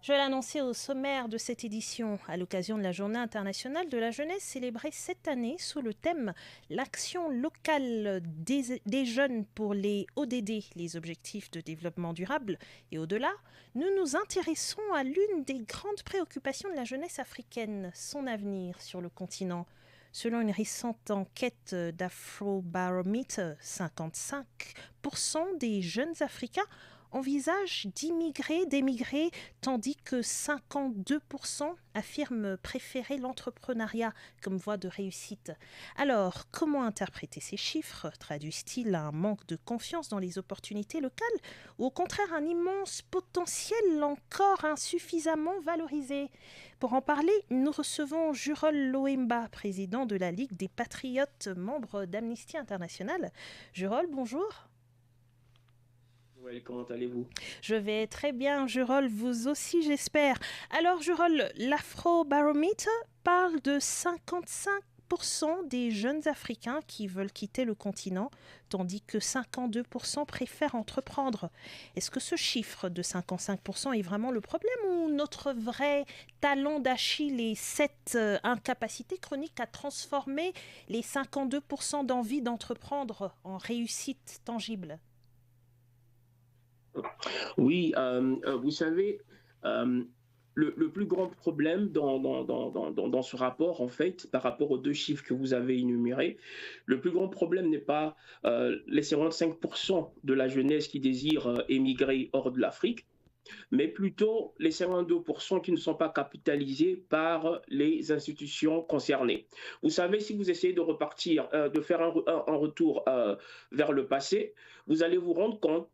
Je vais l'annoncer au sommaire de cette édition, à l'occasion de la Journée internationale de la jeunesse célébrée cette année sous le thème L'action locale des jeunes pour les ODD, les objectifs de développement durable, et au-delà, nous nous intéressons à l'une des grandes préoccupations de la jeunesse africaine, son avenir sur le continent. Selon une récente enquête d'Afrobarometer, 55% des jeunes Africains envisagent d'émigrer, tandis que 52% affirment préférer l'entrepreneuriat comme voie de réussite. Alors, comment interpréter ces chiffres? Traduisent-ils un manque de confiance dans les opportunités locales ou au contraire un immense potentiel encore insuffisamment valorisé? Pour en parler, nous recevons Jurol Loemba, président de la Ligue des Patriotes, membre d'Amnesty International. Jurol, bonjour. Ouais, comment allez-vous? Je vais très bien, Jurol, vous aussi j'espère. Alors Jurol, l'Afrobarometer parle de 55% des jeunes Africains qui veulent quitter le continent, tandis que 52% préfèrent entreprendre. Est-ce que ce chiffre de 55% est vraiment le problème ou notre vrai talon d'Achille est cette incapacité chronique à transformer les 52% d'envie d'entreprendre en réussite tangible? Oui, vous savez, euh, le plus grand problème dans ce rapport, en fait, par rapport aux deux chiffres que vous avez énumérés, le plus grand problème n'est pas les 55% de la jeunesse qui désire émigrer hors de l'Afrique, mais plutôt les 52% qui ne sont pas capitalisés par les institutions concernées. Vous savez, si vous essayez de repartir, de faire un retour vers le passé, vous allez vous rendre compte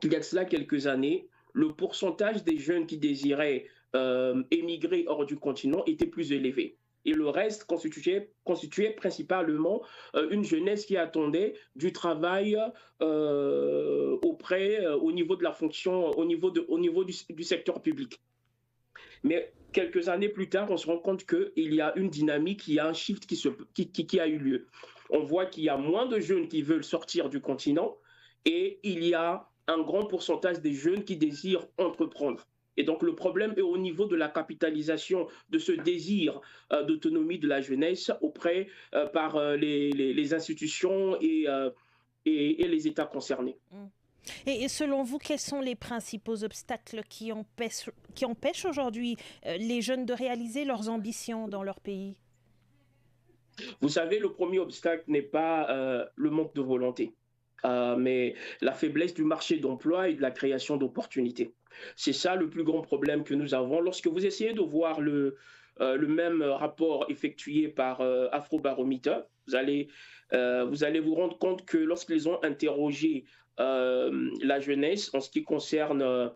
qu'il y a de cela quelques années, le pourcentage des jeunes qui désiraient émigrer hors du continent était plus élevé. Et le reste constituait principalement une jeunesse qui attendait du travail au niveau de la fonction, au niveau du secteur public. Mais quelques années plus tard, on se rend compte qu'il y a une dynamique, il y a un shift qui a eu lieu. On voit qu'il y a moins de jeunes qui veulent sortir du continent et il y a un grand pourcentage des jeunes qui désirent entreprendre. Et donc le problème est au niveau de la capitalisation de ce désir d'autonomie de la jeunesse par les institutions et les États concernés. Et selon vous, quels sont les principaux obstacles qui empêchent aujourd'hui les jeunes de réaliser leurs ambitions dans leur pays? Vous savez, le premier obstacle n'est pas le manque de volonté, mais la faiblesse du marché d'emploi et de la création d'opportunités. C'est ça le plus grand problème que nous avons. Lorsque vous essayez de voir le même rapport effectué par Afrobarometer, vous allez vous rendre compte que lorsqu'ils ont interrogé la jeunesse en ce qui concerne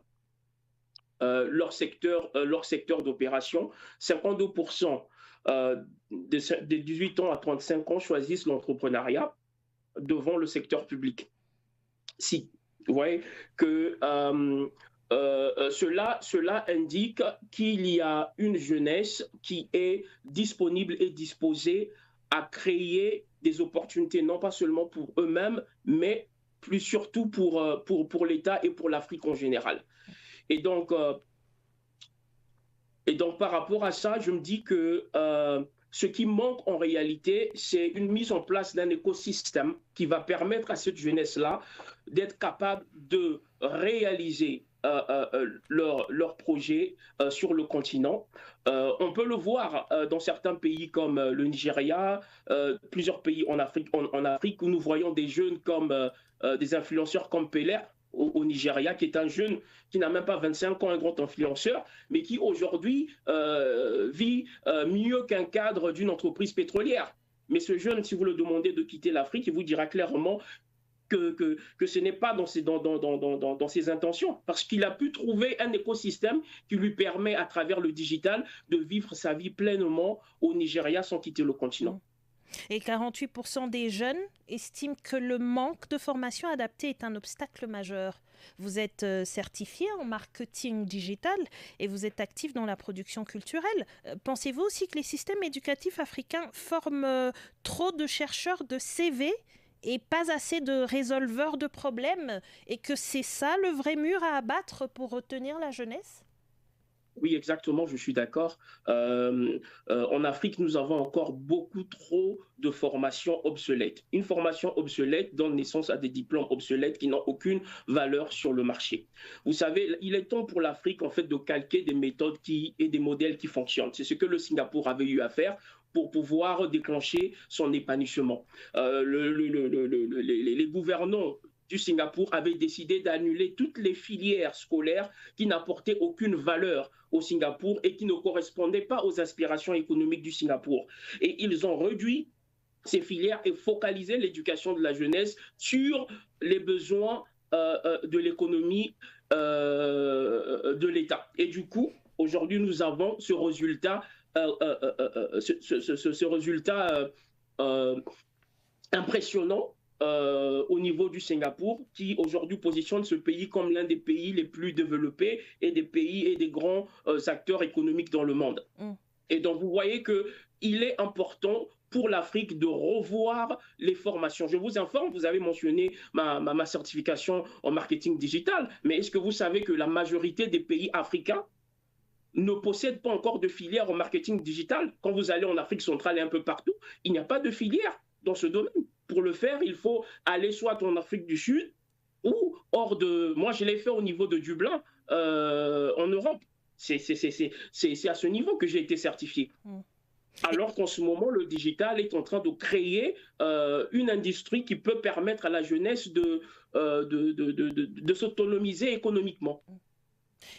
leur secteur d'opération, 52% de 18 ans à 35 ans choisissent l'entrepreneuriat devant le secteur public. Si vous voyez que cela indique qu'il y a une jeunesse qui est disponible et disposée à créer des opportunités, non pas seulement pour eux-mêmes, mais plus surtout pour l'État et pour l'Afrique en général. Et donc, euh, et donc, par rapport à ça, je me dis que ce qui manque en réalité, c'est une mise en place d'un écosystème qui va permettre à cette jeunesse-là d'être capable de réaliser leur projet sur le continent. On peut le voir dans certains pays comme le Nigeria, plusieurs pays en Afrique où nous voyons des jeunes comme des influenceurs comme Pelé au Nigeria, qui est un jeune qui n'a même pas 25 ans, un grand influenceur, mais qui aujourd'hui vit mieux qu'un cadre d'une entreprise pétrolière. Mais ce jeune, si vous le demandez de quitter l'Afrique, il vous dira clairement que ce n'est pas dans ses intentions, parce qu'il a pu trouver un écosystème qui lui permet, à travers le digital, de vivre sa vie pleinement au Nigeria sans quitter le continent. Et 48% des jeunes estiment que le manque de formation adaptée est un obstacle majeur. Vous êtes certifié en marketing digital et vous êtes actif dans la production culturelle. Pensez-vous aussi que les systèmes éducatifs africains forment trop de chercheurs de CV et pas assez de résolveurs de problèmes et que c'est ça le vrai mur à abattre pour retenir la jeunesse? Oui, exactement, je suis d'accord. En Afrique, nous avons encore beaucoup trop de formations obsolètes. Une formation obsolète donne naissance à des diplômes obsolètes qui n'ont aucune valeur sur le marché. Vous savez, il est temps pour l'Afrique en fait de calquer des méthodes et des modèles qui fonctionnent. C'est ce que le Singapour avait eu à faire pour pouvoir déclencher son épanouissement. Les gouvernants du Singapour avaient décidé d'annuler toutes les filières scolaires qui n'apportaient aucune valeur au Singapour et qui ne correspondaient pas aux aspirations économiques du Singapour. Et ils ont réduit ces filières et focalisé l'éducation de la jeunesse sur les besoins de l'économie de l'État. Et du coup, aujourd'hui, nous avons ce résultat, ce résultat impressionnant au niveau du Singapour, qui aujourd'hui positionne ce pays comme l'un des pays les plus développés et des pays et des grands acteurs économiques dans le monde. Et donc, vous voyez qu'il est important pour l'Afrique de revoir les formations. Je vous informe, vous avez mentionné ma certification en marketing digital, mais est-ce que vous savez que la majorité des pays africains ne possèdent pas encore de filière en marketing digital? Quand vous allez en Afrique centrale et un peu partout, il n'y a pas de filière dans ce domaine. Pour le faire, il faut aller soit en Afrique du Sud ou hors de... Moi, je l'ai fait au niveau de Dublin, en Europe. C'est à ce niveau que j'ai été certifié. Alors qu'en ce moment, le digital est en train de créer une industrie qui peut permettre à la jeunesse de s'autonomiser économiquement.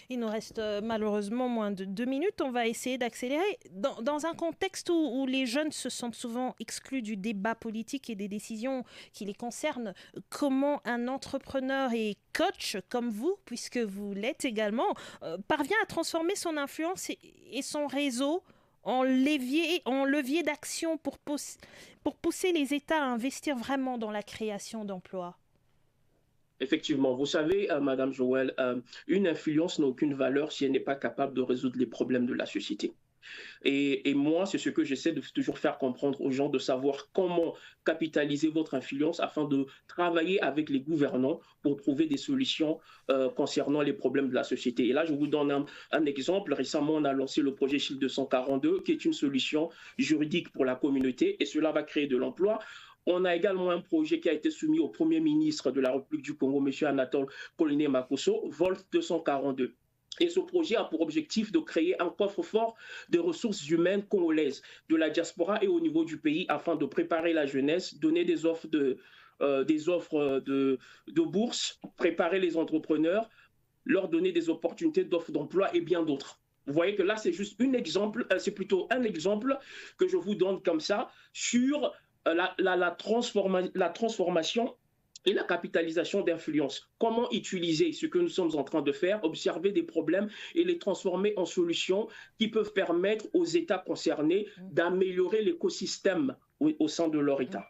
Il nous reste malheureusement moins de 2 minutes. On va essayer d'accélérer. Dans un contexte où les jeunes se sentent souvent exclus du débat politique et des décisions qui les concernent, comment un entrepreneur et coach comme vous, puisque vous l'êtes également, parvient à transformer son influence et son réseau en levier d'action pour pousser les États à investir vraiment dans la création d'emplois? Effectivement, vous savez, Madame Joël, une influence n'a aucune valeur si elle n'est pas capable de résoudre les problèmes de la société. Et moi, c'est ce que j'essaie de toujours faire comprendre aux gens, de savoir comment capitaliser votre influence afin de travailler avec les gouvernants pour trouver des solutions concernant les problèmes de la société. Et là, je vous donne un exemple. Récemment, on a lancé le projet Shield 242, qui est une solution juridique pour la communauté, et cela va créer de l'emploi. On a également un projet qui a été soumis au Premier ministre de la République du Congo, M. Anatole Polliné Makosso, Volt 242. Et ce projet a pour objectif de créer un coffre-fort de ressources humaines congolaises de la diaspora et au niveau du pays afin de préparer la jeunesse, donner des offres de bourse, préparer les entrepreneurs, leur donner des opportunités d'offres d'emploi et bien d'autres. Vous voyez que là, c'est juste c'est plutôt un exemple que je vous donne comme ça sur la transformation et la capitalisation d'influence. Comment utiliser ce que nous sommes en train de faire, observer des problèmes et les transformer en solutions qui peuvent permettre aux États concernés d'améliorer l'écosystème au sein de leur État.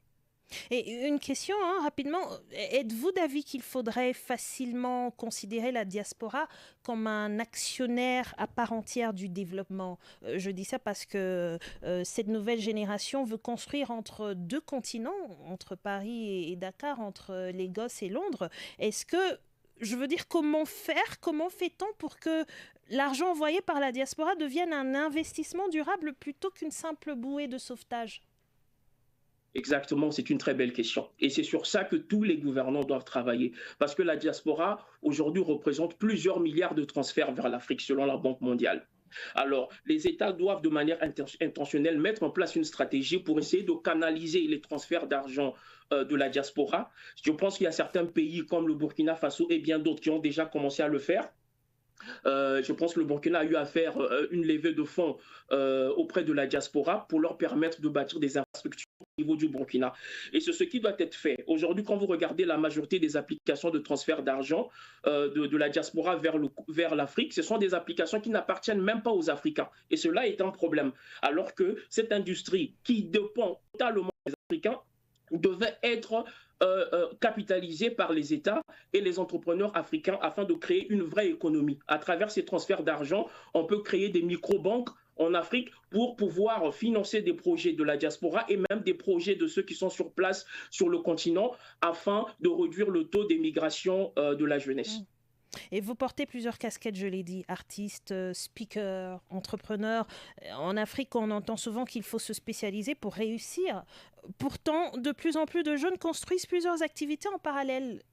Et une question, rapidement, êtes-vous d'avis qu'il faudrait facilement considérer la diaspora comme un actionnaire à part entière du développement? Je dis ça parce que cette nouvelle génération veut construire entre deux continents, entre Paris et Dakar, entre Lagos et Londres. Est-ce que, je veux dire, comment fait-on pour que l'argent envoyé par la diaspora devienne un investissement durable plutôt qu'une simple bouée de sauvetage? Exactement, c'est une très belle question. Et c'est sur ça que tous les gouvernants doivent travailler. Parce que la diaspora, aujourd'hui, représente plusieurs milliards de transferts vers l'Afrique, selon la Banque mondiale. Alors, les États doivent de manière intentionnelle mettre en place une stratégie pour essayer de canaliser les transferts d'argent de la diaspora. Je pense qu'il y a certains pays comme le Burkina Faso et bien d'autres qui ont déjà commencé à le faire. Je pense que le Burkina a eu à faire une levée de fonds auprès de la diaspora pour leur permettre de bâtir des infrastructures au niveau du Burkina. Et c'est ce qui doit être fait. Aujourd'hui, quand vous regardez la majorité des applications de transfert d'argent de la diaspora vers l'Afrique, ce sont des applications qui n'appartiennent même pas aux Africains. Et cela est un problème. Alors que cette industrie qui dépend totalement des Africains devait être capitalisée par les États et les entrepreneurs africains afin de créer une vraie économie. À travers ces transferts d'argent, on peut créer des micro-banques en Afrique pour pouvoir financer des projets de la diaspora et même des projets de ceux qui sont sur place sur le continent afin de réduire le taux d'émigration de la jeunesse. Et vous portez plusieurs casquettes, je l'ai dit, artiste, speaker, entrepreneur. En Afrique, on entend souvent qu'il faut se spécialiser pour réussir. Pourtant, de plus en plus de jeunes construisent plusieurs activités en parallèle.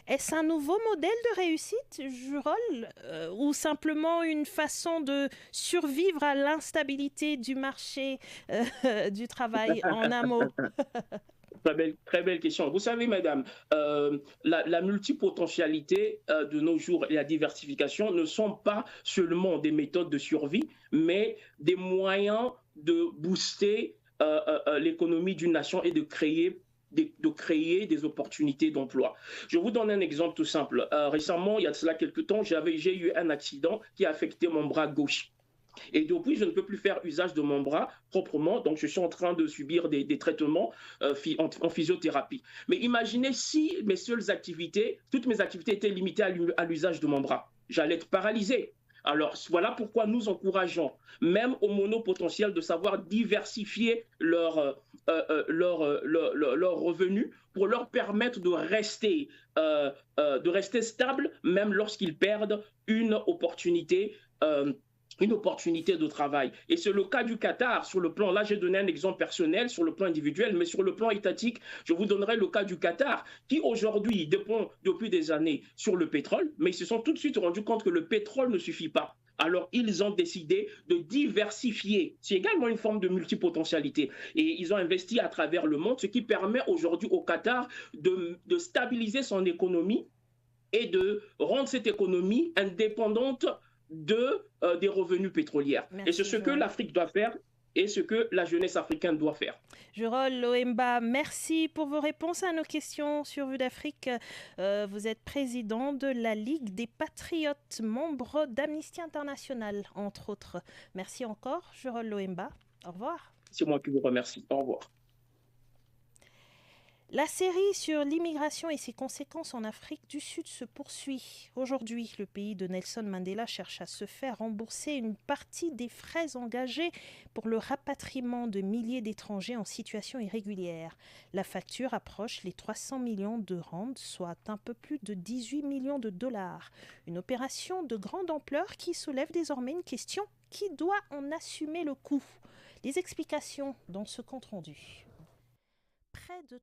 Est-ce un nouveau modèle de réussite, Jurol, ou simplement une façon de survivre à l'instabilité du marché du travail, en un mot? Très belle question. Vous savez, madame, la multipotentialité de nos jours et la diversification ne sont pas seulement des méthodes de survie, mais des moyens de booster l'économie d'une nation et de créer des opportunités d'emploi. Je vous donne un exemple tout simple. Récemment, il y a de cela quelques temps, j'ai eu un accident qui a affecté mon bras gauche. Et depuis, je ne peux plus faire usage de mon bras proprement, donc je suis en train de subir des traitements en physiothérapie. Mais imaginez si toutes mes activités étaient limitées à l'usage de mon bras. J'allais être paralysé. Alors voilà pourquoi nous encourageons, même aux monopotentiels, de savoir diversifier leurs revenus pour leur permettre de rester stables, même lorsqu'ils perdent une opportunité de travail. Et c'est le cas du Qatar. Sur le plan, là, j'ai donné un exemple personnel sur le plan individuel, mais sur le plan étatique, je vous donnerai le cas du Qatar, qui aujourd'hui dépend depuis des années sur le pétrole, mais ils se sont tout de suite rendus compte que le pétrole ne suffit pas. Alors, ils ont décidé de diversifier. C'est également une forme de multipotentialité. Et ils ont investi à travers le monde, ce qui permet aujourd'hui au Qatar de stabiliser son économie et de rendre cette économie indépendante des revenus pétroliers. Merci, et c'est ce que l'Afrique doit faire et ce que la jeunesse africaine doit faire. Jurol Loemba, merci pour vos réponses à nos questions sur Vue d'Afrique. Vous êtes président de la Ligue des Patriotes, membre d'Amnesty International, entre autres. Merci encore, Jurol Loemba. Au revoir. C'est moi qui vous remercie. Au revoir. La série sur l'immigration et ses conséquences en Afrique du Sud se poursuit. Aujourd'hui, le pays de Nelson Mandela cherche à se faire rembourser une partie des frais engagés pour le rapatriement de milliers d'étrangers en situation irrégulière. La facture approche les 300 millions de rands, soit un peu plus de 18 millions de dollars. Une opération de grande ampleur qui soulève désormais une question: qui doit en assumer le coût? Les explications dans ce compte-rendu. Près de